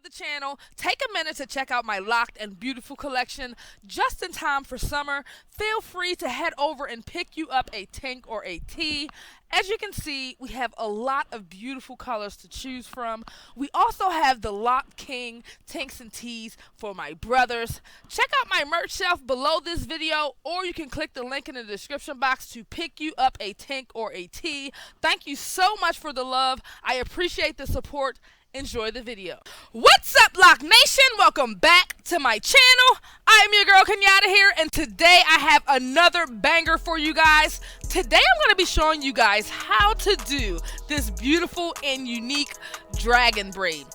the channel, take a minute to check out my locked and beautiful collection just in time for summer. Feel free to head over and pick you up a tank or a tee. As you can see, we have a lot of beautiful colors to choose from. We also have the Loc King tanks and tees for my brothers. Check out my merch shelf below this video, or you can click the link in the description box to pick you up a tank or a tee. Thank you so much for the love. I appreciate the support. Enjoy the video. What's up, Loc Nation? Welcome back to my channel. I'm your girl Kenyata here, and today I have another banger for you guys. Today I'm going to be showing you guys how to do this beautiful and unique dragon braid.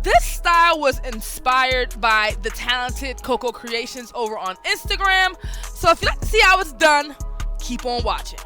This style was inspired by the talented Coco Creations over on Instagram. So if you'd like to see how it's done, keep on watching.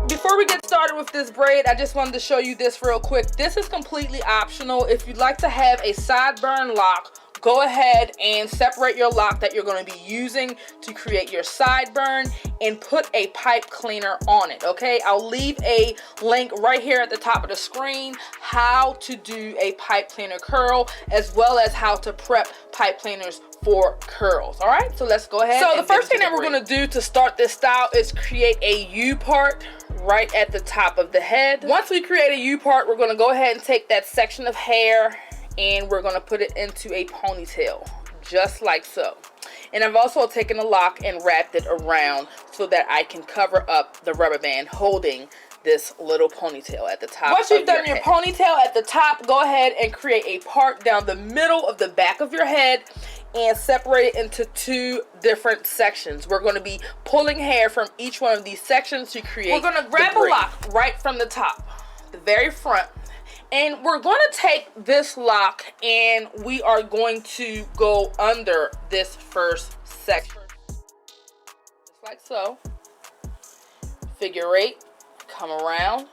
Before we get started with this braid, I just wanted to show you this real quick. This is completely optional. If you'd like to have a sideburn lock, go ahead and separate your lock that you're going to be using to create your sideburn and put a pipe cleaner on it, okay? I'll leave a link right here at the top of the screen how to do a pipe cleaner curl, as well as how to prep pipe cleaners for curls. All right, so let's go ahead. So the first thing that we're going to do to start this style is create a U part right at the top of the head. Once we create a U part, we're going to go ahead and take that section of hair and we're going to put it into a ponytail, just like so. And I've also taken a lock and wrapped it around so that I can cover up the rubber band holding this little ponytail at the top. Once you've done your ponytail at the top, go ahead and create a part down the middle of the back of your head and separate it into two different sections. We're going to be pulling hair from each one of these sections to create. We're going to grab a lock right from the top, the very front, and we're going to take this lock and we are going to go under this first section, just like so. Figure 8, come around,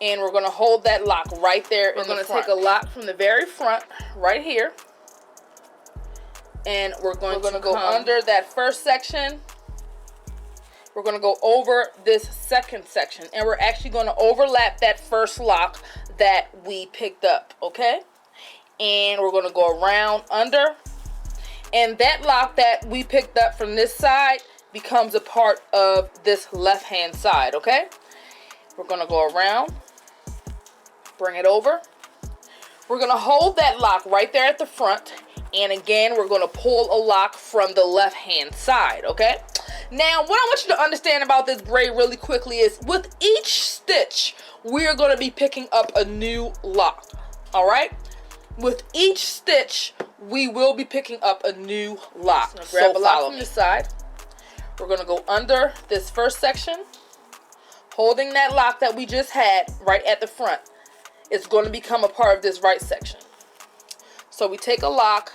and we're going to hold that lock right there. We're going to take a lock from the very front right here, and we're going to go under that first section. We're going to go over this second section, and we're actually going to overlap that first lock that we picked up, okay? And we're going to go around under, and that lock that we picked up from this side becomes a part of this left hand side, okay? We're going to go around, bring it over. We're going to hold that lock right there at the front, and again we're going to pull a lock from the left hand side, okay? Now, what I want you to understand about this braid really quickly is with each stitch, we're going to be picking up a new lock, all right? With each stitch, we will be picking up a new lock. So grab a lock from the side. We're going to go under this first section, holding that lock that we just had right at the front. It's going to become a part of this right section. So we take a lock,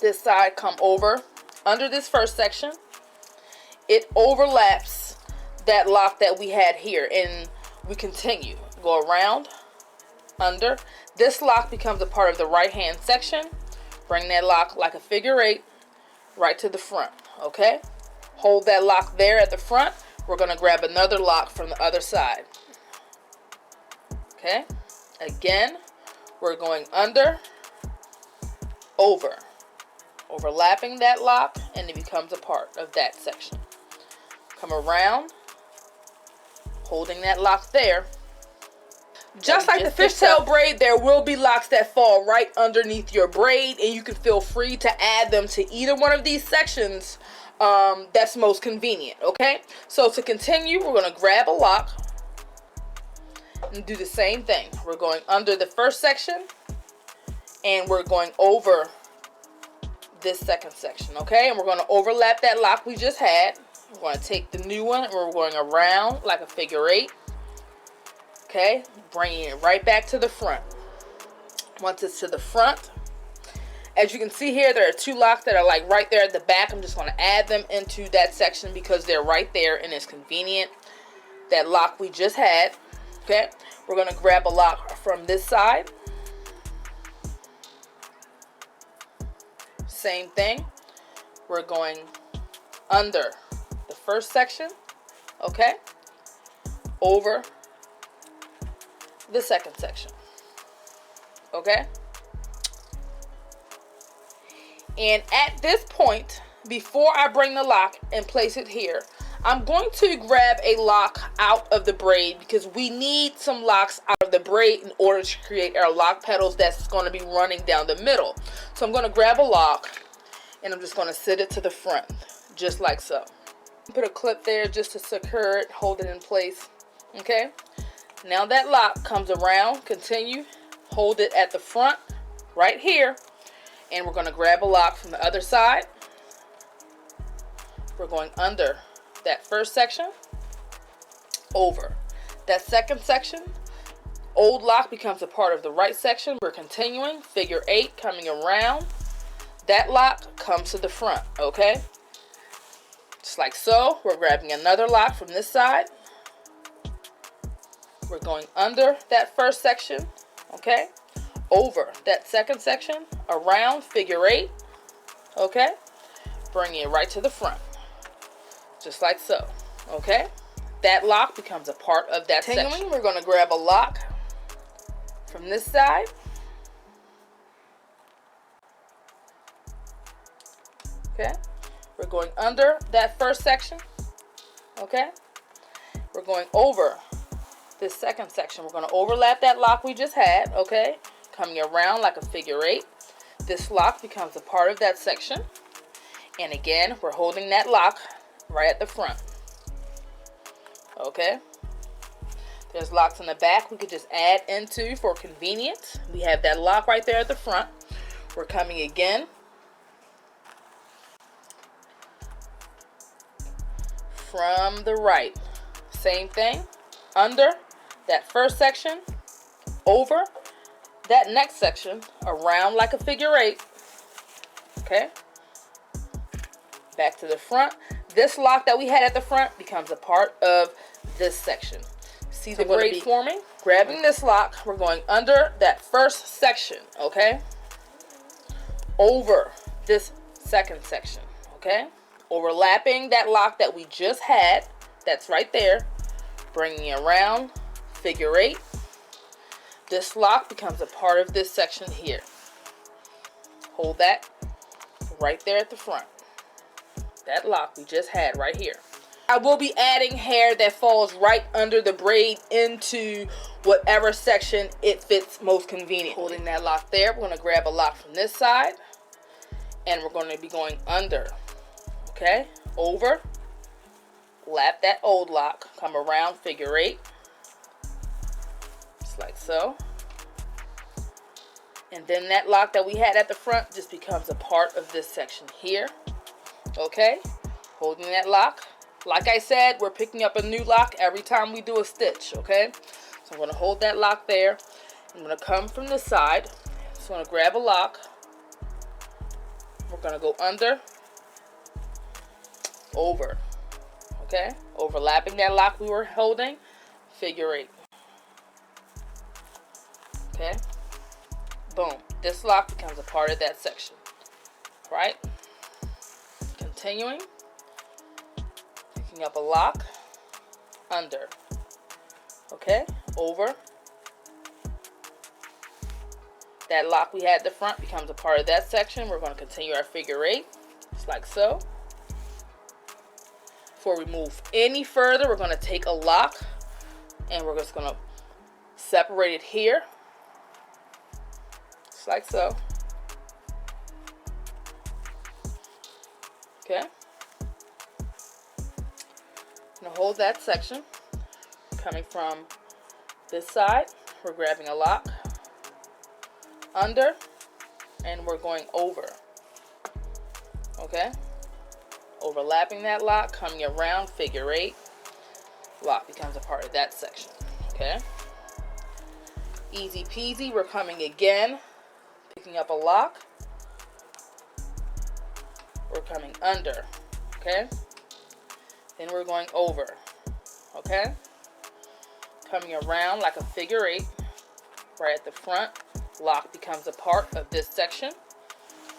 this side, come over under this first section. It overlaps that lock that we had here, and we continue. Go around, under. This lock becomes a part of the right hand section. Bring that lock like a figure 8 right to the front, okay? Hold that lock there at the front. We're going to grab another lock from the other side, okay? Again, we're going under, over, overlapping that lock, and it becomes a part of that section. Come around, holding that lock there. Just like the fishtail braid, there will be locks that fall right underneath your braid, and you can feel free to add them to either one of these sections that's most convenient, okay? So to continue, we're going to grab a lock and do the same thing. We're going under the first section, and we're going over this second section, okay? And we're going to overlap that lock we just had. We're going to take the new one, and we're going around like a figure 8, okay? Bringing it right back to the front. Once it's to the front, as you can see here, there are two locks that are like right there at the back. I'm just going to add them into that section because they're right there and it's convenient. That lock we just had, okay? We're going to grab a lock from this side, Same thing. We're going under the first section, okay, over the second section, okay. And at this point, before I bring the lock and place it here, I'm going to grab a lock out of the braid because we need some locks out of the braid in order to create our lock petals that's going to be running down the middle. So I'm going to grab a lock and I'm just going to sit it to the front, just like so. Put a clip there just to secure it, hold it in place, okay? Now that lock comes around, continue, hold it at the front, right here, and we're going to grab a lock from the other side. We're going under that first section, over that second section. Old lock becomes a part of the right section. We're continuing, figure 8, coming around. That lock comes to the front, okay? Just like so. We're grabbing another lock from this side. We're going under that first section, okay? Over that second section, around, figure 8, okay? Bringing it right to the front, just like so, okay? That lock becomes a part of that section. We're going to grab a lock from this side. Okay, we're going under that first section, okay? We're going over this second section. We're going to overlap that lock we just had, okay? Coming around like a figure 8. This lock becomes a part of that section. And again, we're holding that lock right at the front, okay? There's locks in the back we could just add into for convenience. We have that lock right there at the front. We're coming again from the right. Same thing. Under that first section, over that next section, around like a figure 8. Okay. Back to the front. This lock that we had at the front becomes a part of this section. See the braid forming? Grabbing this lock, we're going under that first section, okay? Over this second section, okay? Overlapping that lock that we just had, that's right there. Bringing it around, figure 8. This lock becomes a part of this section here. Hold that right there at the front. That lock we just had right here. I will be adding hair that falls right under the braid into whatever section it fits most convenient. Holding that lock there, we're going to grab a lock from this side and we're going to be going under, okay? Over, lap that old lock, come around, figure 8, just like so. And then that lock that we had at the front just becomes a part of this section here, okay? Holding that lock. Like I said, we're picking up a new lock every time we do a stitch, okay? So I'm going to hold that lock there. I'm going to come from the side. So I'm going to grab a lock. We're going to go under, over, okay? Overlapping that lock we were holding, figure 8. Okay? Boom. This lock becomes a part of that section, right? Continuing. Up a lock, under, okay, over. That lock we had at the front becomes a part of that section. We're going to continue our figure 8, just like so. Before we move any further, we're going to take a lock and we're just going to separate it here, just like so. Okay. Now hold that section. Coming from this side, we're grabbing a lock, under, and we're going over. Okay? Overlapping that lock, coming around, figure 8. Lock becomes a part of that section. Okay? Easy peasy. We're coming again, picking up a lock. We're coming under. Okay? Then we're going over, okay? Coming around like a figure 8, right at the front. Lock becomes a part of this section.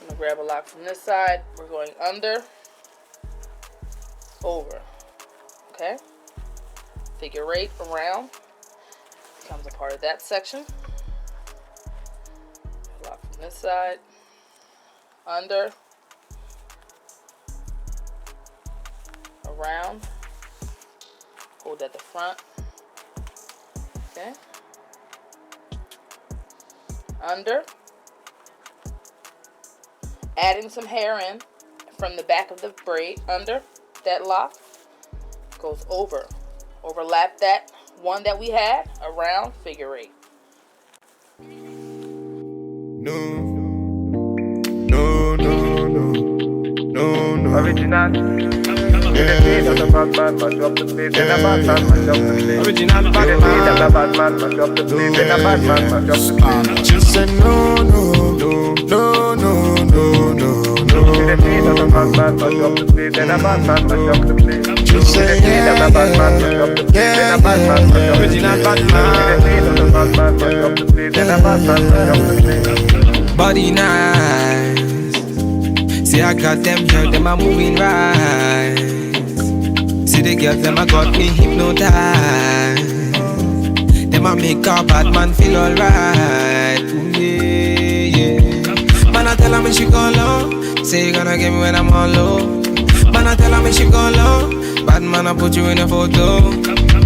I'm gonna grab a lock from this side. We're going under, over. Okay? Figure 8 around. Becomes a part of that section. Lock from this side. Under. Around. Hold at the front. Okay. Under. Adding some hair in from the back of the braid. Under that lock. Goes over. Overlap that one that we had. Around. Figure 8. No. Original. Original bad man, mash up the place. Then a bad man, mash up the place. Original bad man, mash up the place. Then a bad man, mash up the place. Just say no. Original bad man, mash up the place. Then a bad man, mash up the place. Just say Original bad man, mash up the place. Then a bad man, mash up the place. Original bad man, mash up the place. Then a bad man, mash up the place. Body nice. See, I got them girls, them are moving right. See the girls, them a got me hypnotized. Them a make a bad man feel alright. Yeah. Man, I tell her me she go low. Say you gonna get me when I'm on low. Man, I tell her me she go low. Bad man, I put you in a photo.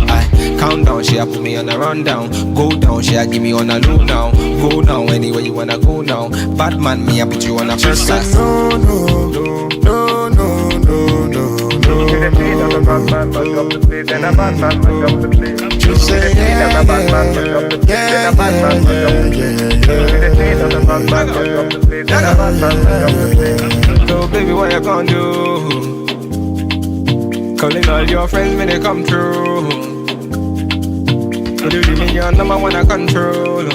I count down, she a put me on a rundown. Go down, she a give me on a low now. Go now, anywhere you wanna go now. Bad man, me I put you on a first class. No. Original bad man, mash up the place. Then a bad man, mash up the place. Just say Original bad man, mash up the place. Then a bad man, mash up the place. Original bad man, mash up the place. Then a bad man, mash up the place. So baby, what you gonna do? Calling all your friends when they come through. So you give me your number one I control.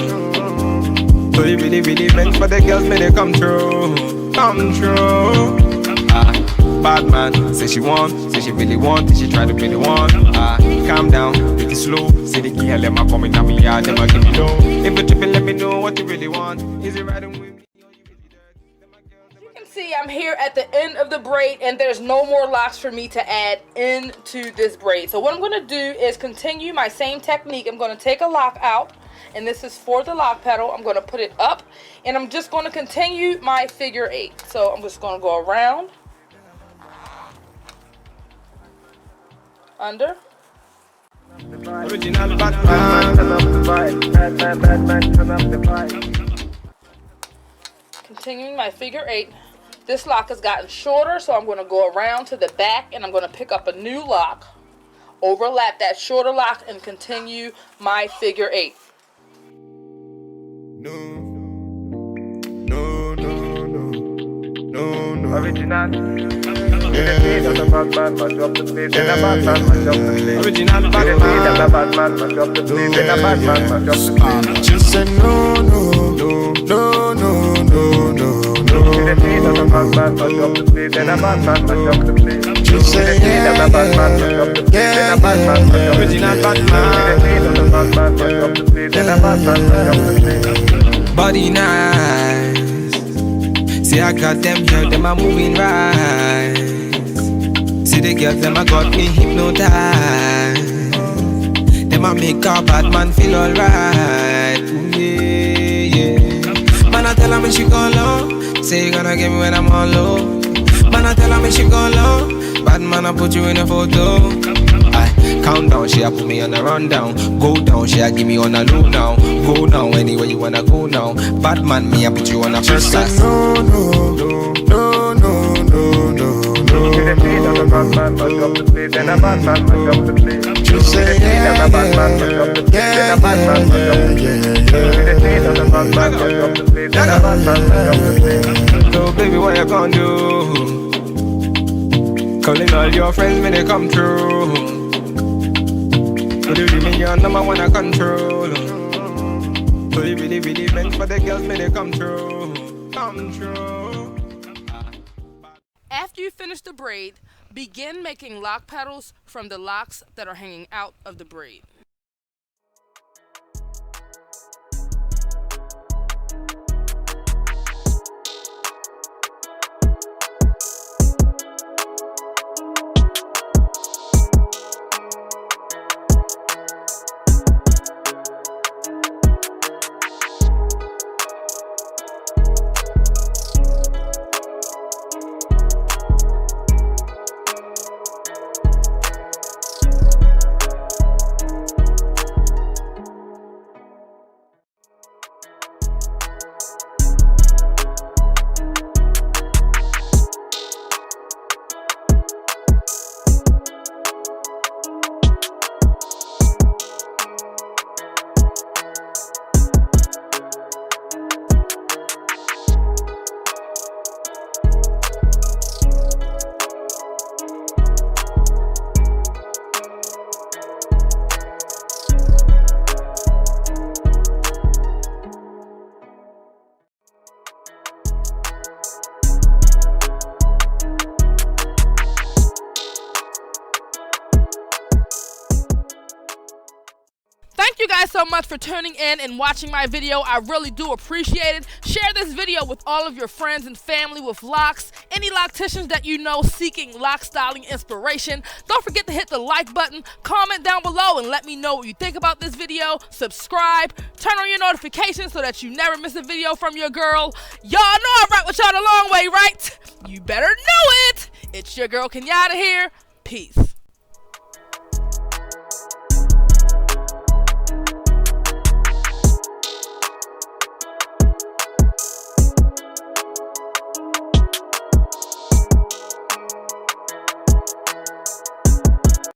So you really meant for the girls when they come through. Come true. Bad man, say she want, say she really want, she try to be the one. Calm down, take it slow. Say the girl, them a coming at me yard, them a give me low. If you tripping, let me know what you really want. Is it riding with me? See, I'm here at the end of the braid and there's no more locks for me to add into this braid. So what I'm going to do is continue my same technique. I'm going to take a lock out, and this is for the lock pedal. I'm going to put it up and I'm just going to continue my figure 8. So I'm just going to go around, under, Original bad man, turn up the vibe. Bad man, turn up the vibe. continuing my figure 8. This lock has gotten shorter, so I'm going to go around to the back and I'm going to pick up a new lock, overlap that shorter lock, and continue my figure 8. No. Original. Original bad man, mash up the place. Then a bad man, mash up the place. Original bad man. Original bad man, mash up the place. Then a bad man, mash up the place. Just say no. Original bad man, mash up the place. Then a bad man, mash up the place. Just say Original bad man, mash up the place. Then a bad man, mash up the place. Original bad man. Original bad man, mash up the place. Then a bad man, mash up the place. Body nice. See, I got them girls, them a moving right. See the girls, them a got me hypnotized. Them a make a bad man feel alright. Yeah. Man, I tell her me she go low. Say you gonna get me when I'm on low. Man, I tell her me she go low. Bad man, I put you in a photo. I count down, she a put me on a rundown. Go down, she a give me on a low now. Go now, anywhere you wanna go now. Bad man, me I put you on a first class. no. Original bad man, mash up the place. Then a bad man, mash up the place. Just say Original bad man, mash up the place. Then a bad man, mash up the place. Original bad man, mash up the place. Then a bad man, mash up the place. So baby, what you gonna do? Calling all your friends when they come through. So you give me your number one I control. So you really meant for the girls when they come through. Come true. After you finish the braid, begin making lock petals from the locks that are hanging out of the braid. guys so much for tuning in and watching my video. I really do appreciate it. Share this video with all of your friends and family with locks. Any locticians that you know seeking lock styling inspiration. Don't forget to hit the like button, comment down below, and let me know what you think about this video. Subscribe, turn on your notifications so that you never miss a video from your girl. Y'all know I rock with y'all the long way, right? You better know it. It's your girl Kenyata here. Peace.